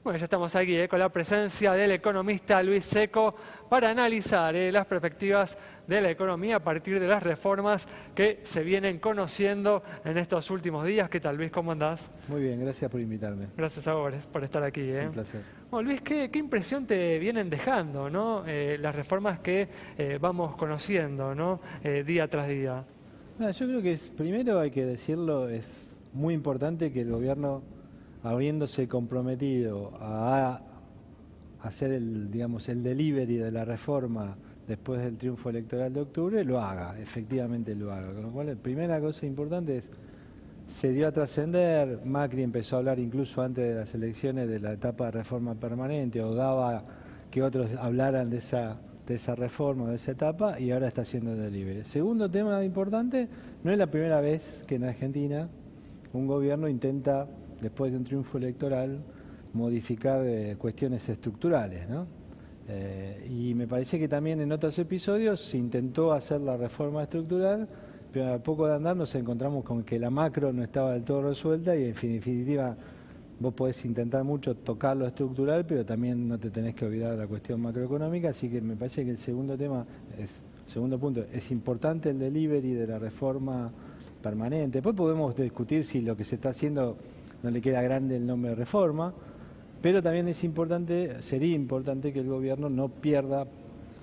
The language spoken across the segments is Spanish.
Bueno, ya estamos aquí con la presencia del economista Luis Seco para analizar las perspectivas de la economía a partir de las reformas que se vienen conociendo en estos últimos días. ¿Qué tal, Luis? ¿Cómo andás? Muy bien, gracias por invitarme. Gracias a vos por estar aquí. Es un placer. Bueno, Luis, ¿qué impresión te vienen dejando, ¿no? Las reformas que vamos conociendo, ¿no? Día tras día. Yo creo que primero hay que decirlo, es muy importante que el gobierno, habiéndose comprometido a hacer el delivery de la reforma después del triunfo electoral de octubre, lo haga, efectivamente lo haga. Con lo cual, la primera cosa importante es, se dio a trascender, Macri empezó a hablar incluso antes de las elecciones de la etapa de reforma permanente, o daba que otros hablaran de esa reforma, de esa etapa, y ahora está haciendo el delivery. Segundo tema importante, no es la primera vez que en Argentina un gobierno intenta, después de un triunfo electoral, modificar cuestiones estructurales, ¿no? Y me parece que también en otros episodios se intentó hacer la reforma estructural, pero al poco de andar nos encontramos con que la macro no estaba del todo resuelta y en definitiva vos podés intentar mucho tocar lo estructural, pero también no te tenés que olvidar la cuestión macroeconómica, así que me parece que el segundo punto, es importante el delivery de la reforma permanente. Después podemos discutir si lo que se está haciendo no le queda grande el nombre de reforma, pero también sería importante que el gobierno no pierda,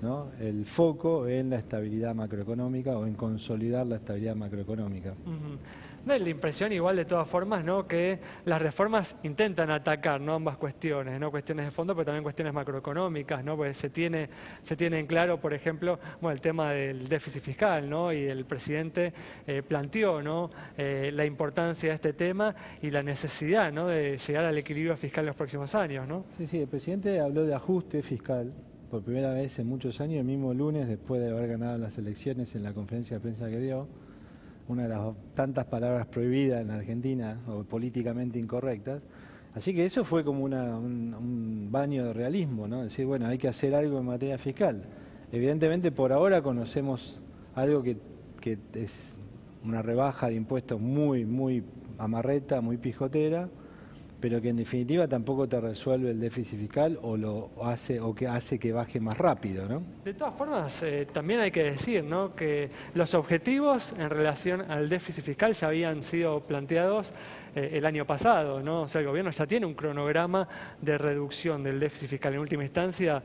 ¿no?, el foco en la estabilidad macroeconómica o en consolidar la estabilidad macroeconómica. Da la impresión igual de todas formas, ¿no?, que las reformas intentan atacar, ¿no?, ambas cuestiones, ¿no?, cuestiones de fondo, pero también cuestiones macroeconómicas, ¿no?, porque se tiene en claro, por ejemplo, bueno, el tema del déficit fiscal, ¿no?, y el presidente planteó, ¿no?, la importancia de este tema y la necesidad, ¿no?, de llegar al equilibrio fiscal en los próximos años, ¿no? Sí, el presidente habló de ajuste fiscal por primera vez en muchos años, el mismo lunes, después de haber ganado las elecciones, en la conferencia de prensa que dio, una de las tantas palabras prohibidas en Argentina o políticamente incorrectas. Así que eso fue como un baño de realismo, ¿no? Decir, bueno, hay que hacer algo en materia fiscal. Evidentemente, por ahora conocemos algo que es una rebaja de impuestos muy amarreta, muy pijotera, pero que en definitiva tampoco te resuelve el déficit fiscal que hace que baje más rápido, ¿no? De todas formas, también hay que decir, ¿no?, que los objetivos en relación al déficit fiscal ya habían sido planteados el año pasado, ¿no? O sea, el gobierno ya tiene un cronograma de reducción del déficit fiscal. En última instancia,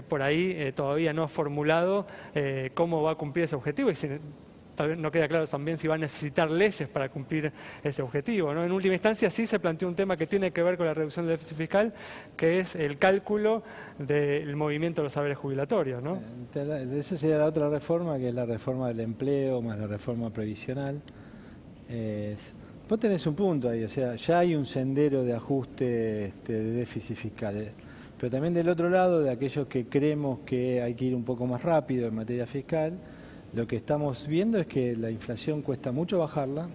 por ahí todavía no ha formulado cómo va a cumplir ese objetivo y tal vez no queda claro también si va a necesitar leyes para cumplir ese objetivo, ¿no? En última instancia sí se planteó un tema que tiene que ver con la reducción del déficit fiscal, que es el cálculo del movimiento de los saberes jubilatorios, ¿no? Esa sería la otra reforma, que es la reforma del empleo más la reforma previsional. Vos tenés un punto ahí, o sea, ya hay un sendero de ajuste de déficit fiscal, pero también del otro lado, de aquellos que creemos que hay que ir un poco más rápido en materia fiscal, lo que estamos viendo es que la inflación cuesta mucho bajarla,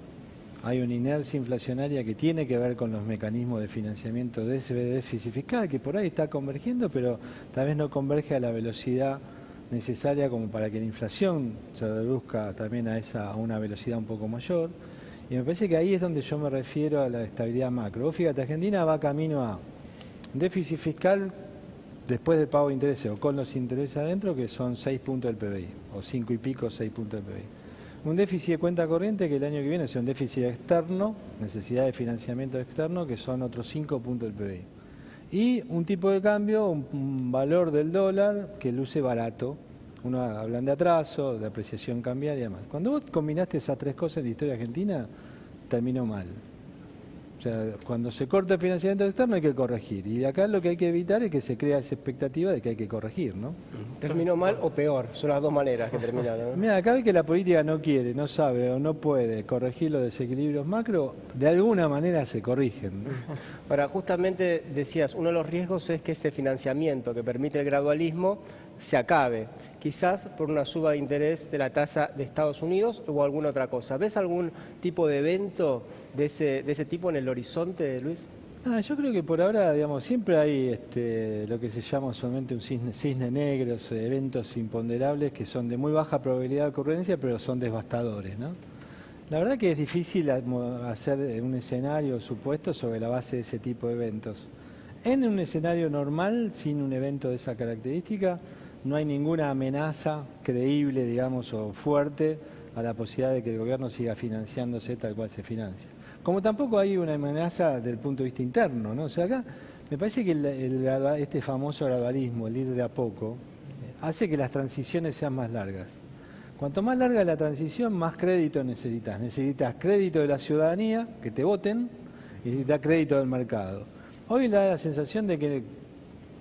hay una inercia inflacionaria que tiene que ver con los mecanismos de financiamiento de ese déficit fiscal, que por ahí está convergiendo, pero tal vez no converge a la velocidad necesaria como para que la inflación se reduzca también a una velocidad un poco mayor. Y me parece que ahí es donde yo me refiero a la estabilidad macro. Vos fíjate, Argentina va camino a un déficit fiscal después del pago de intereses o con los intereses adentro, que son 6 puntos del PBI, o 5 y pico, 6 puntos del PBI. Un déficit de cuenta corriente que el año que viene es un déficit externo, necesidad de financiamiento externo, que son otros 5 puntos del PBI. Y un tipo de cambio, un valor del dólar que luce barato. Uno hablan de atraso, de apreciación cambiaria y demás. Cuando vos combinaste esas tres cosas en la historia argentina, terminó mal. O sea, cuando se corta el financiamiento externo hay que corregir. Y de acá lo que hay que evitar es que se crea esa expectativa de que hay que corregir, ¿no? ¿Terminó mal o peor? Son las dos maneras que terminaron, ¿no? Mira, acá ve que la política no quiere, no sabe o no puede corregir los desequilibrios macro, de alguna manera se corrigen, ¿no? Ahora, justamente decías, uno de los riesgos es que este financiamiento que permite el gradualismo se acabe, quizás por una suba de interés de la tasa de Estados Unidos o alguna otra cosa. ¿Ves algún tipo de evento de ese tipo en el horizonte, Luis? Yo creo que por ahora, digamos, siempre hay lo que se llama solamente un cisne negro, eventos imponderables que son de muy baja probabilidad de ocurrencia, pero son devastadores, ¿no? La verdad que es difícil hacer un escenario supuesto sobre la base de ese tipo de eventos. En un escenario normal, sin un evento de esa característica, no hay ninguna amenaza creíble, digamos, o fuerte a la posibilidad de que el gobierno siga financiándose tal cual se financia. Como tampoco hay una amenaza desde el punto de vista interno, ¿no? O sea, acá me parece que este famoso gradualismo, el ir de a poco, hace que las transiciones sean más largas. Cuanto más larga es la transición, más crédito necesitas. Necesitas crédito de la ciudadanía, que te voten, y necesitas crédito del mercado. Hoy da la sensación de que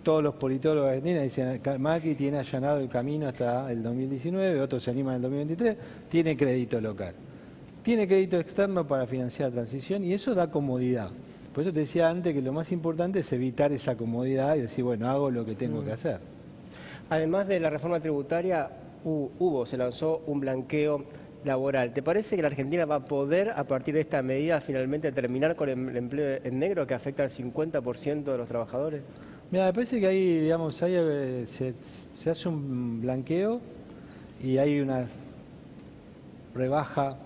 todos los politólogos argentinos dicen que Macri tiene allanado el camino hasta el 2019, otros se animan en el 2023, tiene crédito local. Tiene crédito externo para financiar la transición y eso da comodidad. Por eso te decía antes que lo más importante es evitar esa comodidad y decir, bueno, hago lo que tengo que hacer. Además de la reforma tributaria, se lanzó un blanqueo laboral. ¿Te parece que la Argentina va a poder, a partir de esta medida, finalmente terminar con el empleo en negro que afecta al 50% de los trabajadores? Mira, me parece que ahí, digamos, se hace un blanqueo y hay una rebaja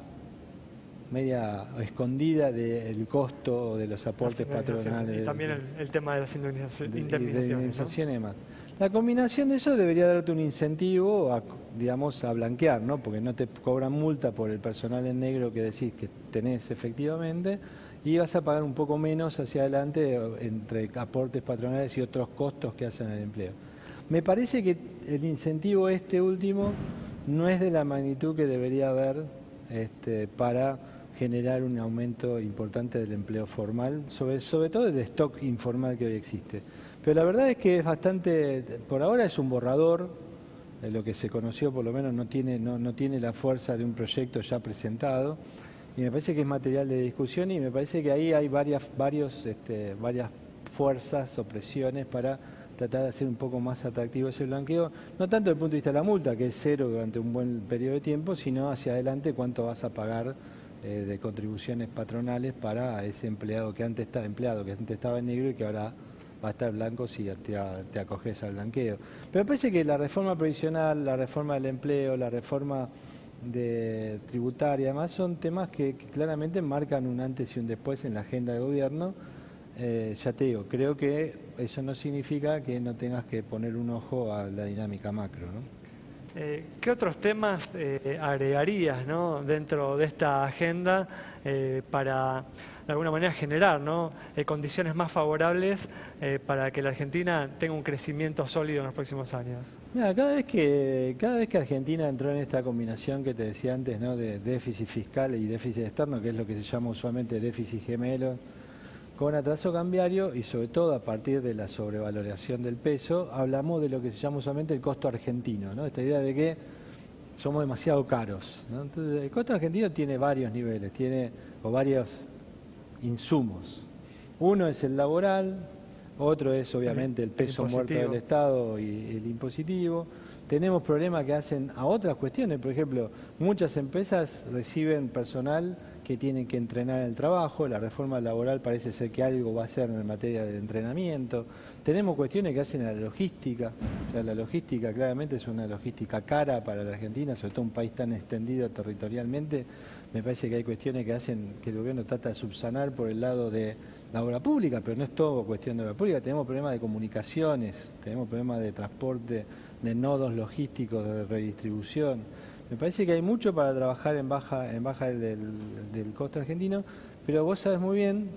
media escondida del costo de los aportes patronales. Y también el tema de las indemnizaciones, ¿no? Y demás. La combinación de eso debería darte un incentivo a, digamos, a blanquear, ¿no? Porque no te cobran multa por el personal en negro que decís que tenés efectivamente y vas a pagar un poco menos hacia adelante entre aportes patronales y otros costos que hacen el empleo. Me parece que el incentivo último no es de la magnitud que debería haber para generar un aumento importante del empleo formal, sobre todo del stock informal que hoy existe. Pero la verdad es que es bastante, por ahora es un borrador, lo que se conoció por lo menos no tiene la fuerza de un proyecto ya presentado, y me parece que es material de discusión y me parece que ahí hay varias fuerzas o presiones para tratar de hacer un poco más atractivo ese blanqueo, no tanto desde el punto de vista de la multa, que es cero durante un buen periodo de tiempo, sino hacia adelante cuánto vas a pagar de contribuciones patronales para ese empleado que antes estaba en negro y que ahora va a estar blanco si te acoges al blanqueo. Pero me parece que la reforma previsional, la reforma del empleo, la reforma tributaria, además son temas que claramente marcan un antes y un después en la agenda de gobierno. Ya te digo, creo que eso no significa que no tengas que poner un ojo a la dinámica macro, ¿no? ¿Qué otros temas agregarías, ¿no?, dentro de esta agenda para, de alguna manera, generar, ¿no?, condiciones más favorables para que la Argentina tenga un crecimiento sólido en los próximos años? Mira, cada vez que Argentina entró en esta combinación que te decía antes, ¿no?, de déficit fiscal y déficit externo, que es lo que se llama usualmente déficit gemelo, con atraso cambiario y sobre todo a partir de la sobrevaloración del peso, hablamos de lo que se llama usualmente el costo argentino, ¿no? Esta idea de que somos demasiado caros, ¿no? Entonces, el costo argentino tiene varios niveles, varios insumos. Uno es el laboral, otro es obviamente el peso muerto del Estado y el impositivo. Tenemos problemas que hacen a otras cuestiones, por ejemplo, muchas empresas reciben personal que tienen que entrenar en el trabajo, la reforma laboral parece ser que algo va a hacer en materia de entrenamiento. Tenemos cuestiones que hacen a la logística, o sea, la logística claramente es una logística cara para la Argentina, sobre todo un país tan extendido territorialmente. Me parece que hay cuestiones que hacen que el gobierno trata de subsanar por el lado de la obra pública, pero no es todo cuestión de obra pública. Tenemos problemas de comunicaciones, tenemos problemas de transporte, de nodos logísticos, de redistribución. Me parece que hay mucho para trabajar en baja del costo argentino, pero vos sabés muy bien,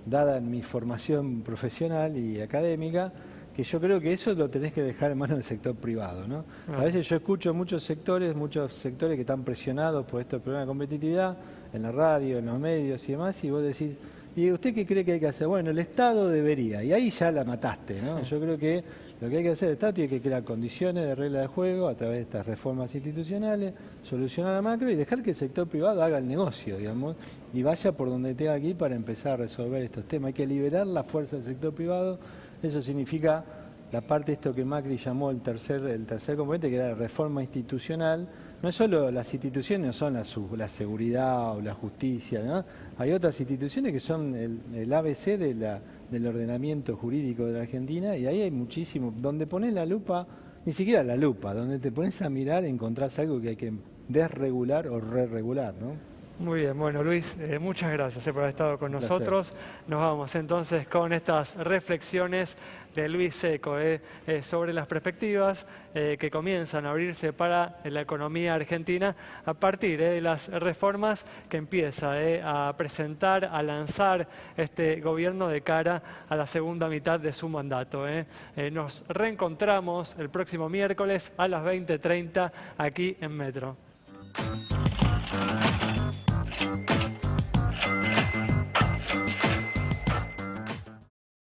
dada mi formación profesional y académica, que yo creo que eso lo tenés que dejar en manos del sector privado, ¿no? A veces yo escucho muchos sectores que están presionados por estos problemas de competitividad, en la radio, en los medios y demás, y vos decís, ¿y usted qué cree que hay que hacer? Bueno, el Estado debería, y ahí ya la mataste, ¿no? Yo creo que lo que hay que hacer, el Estado tiene que crear condiciones de regla de juego a través de estas reformas institucionales, solucionar la macro y dejar que el sector privado haga el negocio, digamos, y vaya por donde tenga que ir para empezar a resolver estos temas. Hay que liberar la fuerza del sector privado, eso significa la parte de esto que Macri llamó el tercer componente, que era la reforma institucional. No es solo las instituciones, no son la seguridad o la justicia, ¿no? Hay otras instituciones que son el ABC del ordenamiento jurídico de la Argentina, y ahí hay muchísimo. Donde pones la lupa, ni siquiera la lupa, donde te pones a mirar encontrás algo que hay que desregular o re-regular, ¿no? Muy bien, bueno Luis, muchas gracias por haber estado con nosotros. Nos vamos entonces con estas reflexiones de Luis Seco sobre las perspectivas que comienzan a abrirse para la economía argentina a partir de las reformas que empieza a presentar, a lanzar este gobierno de cara a la segunda mitad de su mandato. Nos reencontramos el próximo miércoles a las 20:30 aquí en Metro.